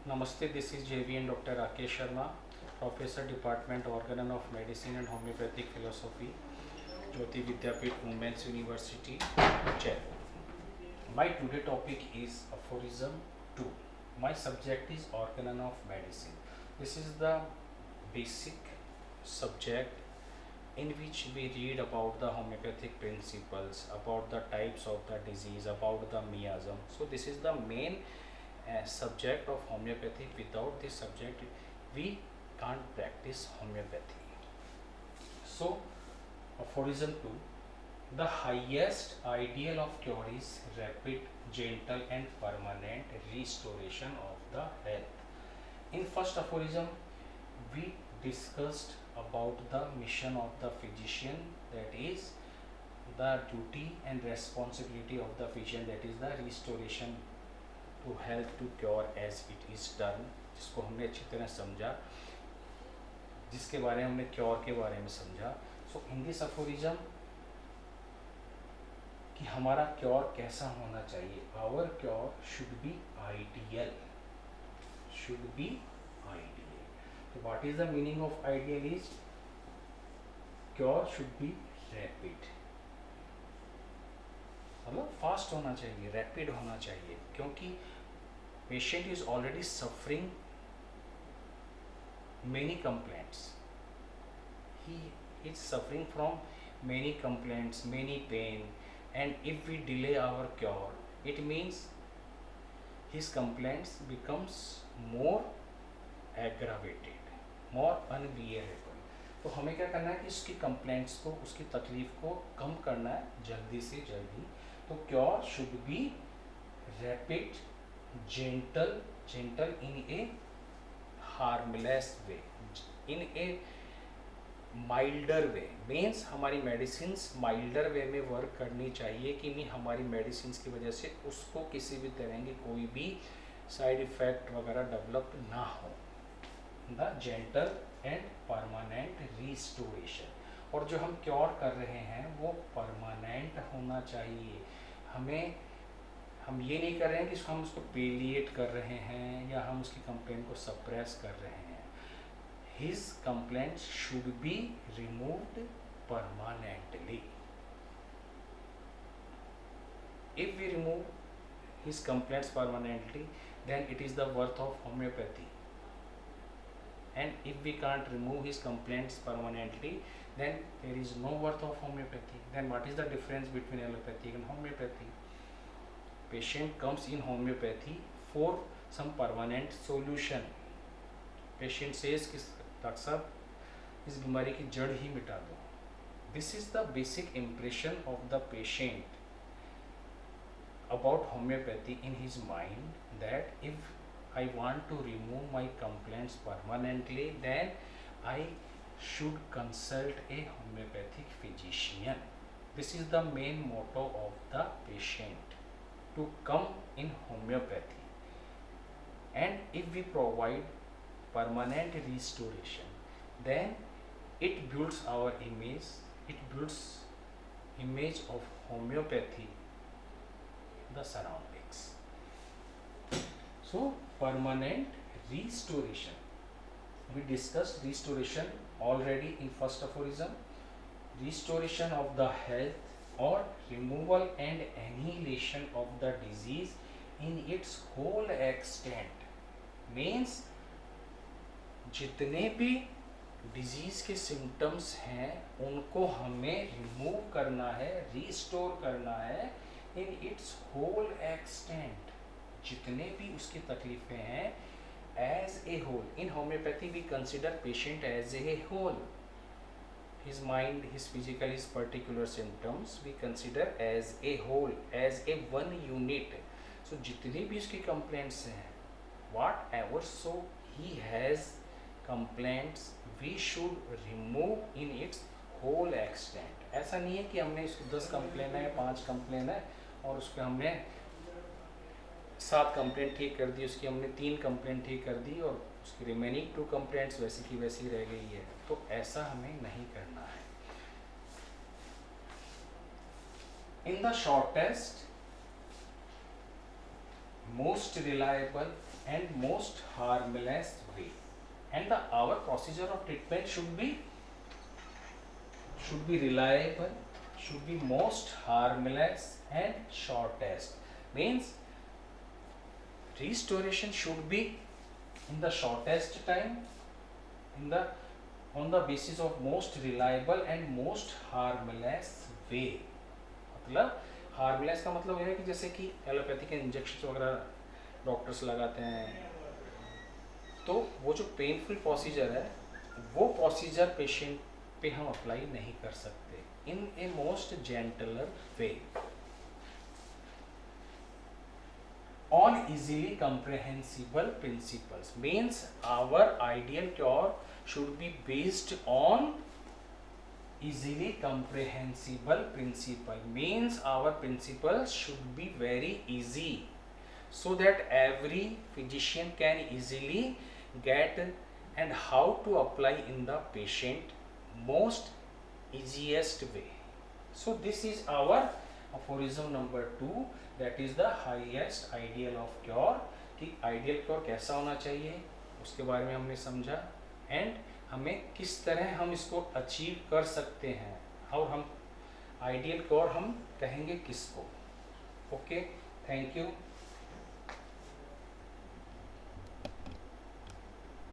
Namaste, this is JVN Dr. Rakesh Sharma, Professor Department Organon of Medicine and Homeopathic Philosophy, Jyoti Vidyapeeth Women's University, Jaipur. My today topic is aphorism 2. My subject is Organon of Medicine. This is the basic subject in which we read about the homeopathic principles, about the types of the disease, about the miasm. So this is the main subject of homeopathy. Without this subject we can't practice homeopathy. So aphorism 2, the highest ideal of cure is rapid, gentle and permanent restoration of the health. In first aphorism we discussed about the mission of the physician, that is the duty and responsibility of the physician, that is the restoration to health, to cure as it is done, जिसको हमने अच्छी तरह समझा, जिसके बारे में हमने cure के बारे में समझा. सो इन दिस अफोरिज्म कि हमारा क्योर कैसा होना चाहिए. Our cure should be ideal, should be ideal. तो what is the meaning of ideal is cure should be rapid, मतलब फास्ट होना चाहिए, रैपिड होना चाहिए, क्योंकि patient is already suffering many complaints. He is suffering from many complaints, many pain, and if we delay our cure, it means his complaints becomes more aggravated, more unbearable. तो हमें क्या करना है कि उसकी कंप्लेंट्स को, उसकी तकलीफ को कम करना है जल्दी से जल्दी. तो cure should be rapid, gentle in a harmless way, in a milder way. means हमारी मेडिसिन्स माइल्डर वे में वर्क करनी चाहिए कि नहीं हमारी मेडिसिन्स की वजह से उसको किसी भी तरह की कोई भी साइड इफेक्ट वगैरह डेवलप ना हो. The gentle and permanent restoration. और जो हम क्योर कर रहे हैं वो परमानेंट होना चाहिए. हम ये नहीं कर रहे हैं कि हम उसको पेलिएट कर रहे हैं या हम उसकी कंप्लेंट को सप्रेस कर रहे हैं. His complaint should be removed permanently. If we remove his complaints permanently then it is the worth of homeopathy, and if we can't remove his complaints permanently then there is no worth of homeopathy. Then what is the difference between allopathy and homeopathy? Patient comes in homeopathy for some permanent solution. Patient says कि doctor साहब इस बीमारी की जड़ ही मिटा दो. This is the basic impression of the patient about homeopathy in his mind, that if I want to remove my complaints permanently then I should consult a homeopathic physician. This is the main motto of the patient, to come in homeopathy. And if we provide permanent restoration then it builds our image, it builds image of homeopathy in the surroundings. So permanent restoration, we discussed restoration already in first aphorism. Restoration of the health or removal and annihilation of the disease in its whole extent means जितने भी disease के symptoms हैं उनको हमें remove करना है, restore करना है इन इट्स होल एक्सटेंट. जितने भी उसकी तकलीफें हैं as a whole. In homeopathy we consider patient as a whole. His mind, his physical, his particular symptoms we consider as a whole, as a one unit. So जितनी भी उसकी complaints हैं, whatever so he has complaints, we should remove in its whole extent. ऐसा नहीं है कि हमने इसको 10 कंप्लेन है, 5 कंप्लेन है और उसके हमने 7 कंप्लेंट ठीक कर दी, उसकी हमने 3 कंप्लेंट ठीक कर दी और उसकी रिमेनिंग 2 कंप्लेंट्स वैसी की वैसी रह गई है. तो ऐसा हमें नहीं करना है. In the shortest, most reliable and most harmless way. And our procedure of treatment should be reliable, should be most harmless and shortest. Means restoration should be in the shortest time, in the on the basis of most reliable and most harmless way. मतलब harmless का मतलब यह है कि जैसे कि allopathy के injection वगैरह डॉक्टर्स लगाते हैं, तो वो जो पेनफुल प्रोसीजर है वो प्रोसीजर पेशेंट पे हम अप्लाई नहीं कर सकते, in a most gentler way, on easily comprehensible principles. Means our ideal cure should be based on easily comprehensible principle. Means our principles should be very easy, so that every physician can easily get and how to apply in the patient most easiest way. So this is our aphorism number 2, that is the highest ideal of cure. कि ideal cure कैसा होना चाहिए उसके बारे में हमने समझा, and हमें किस तरह हम इसको अचीव कर सकते हैं, और हम आइडियल क्योर हम कहेंगे किसको. Okay, thank you.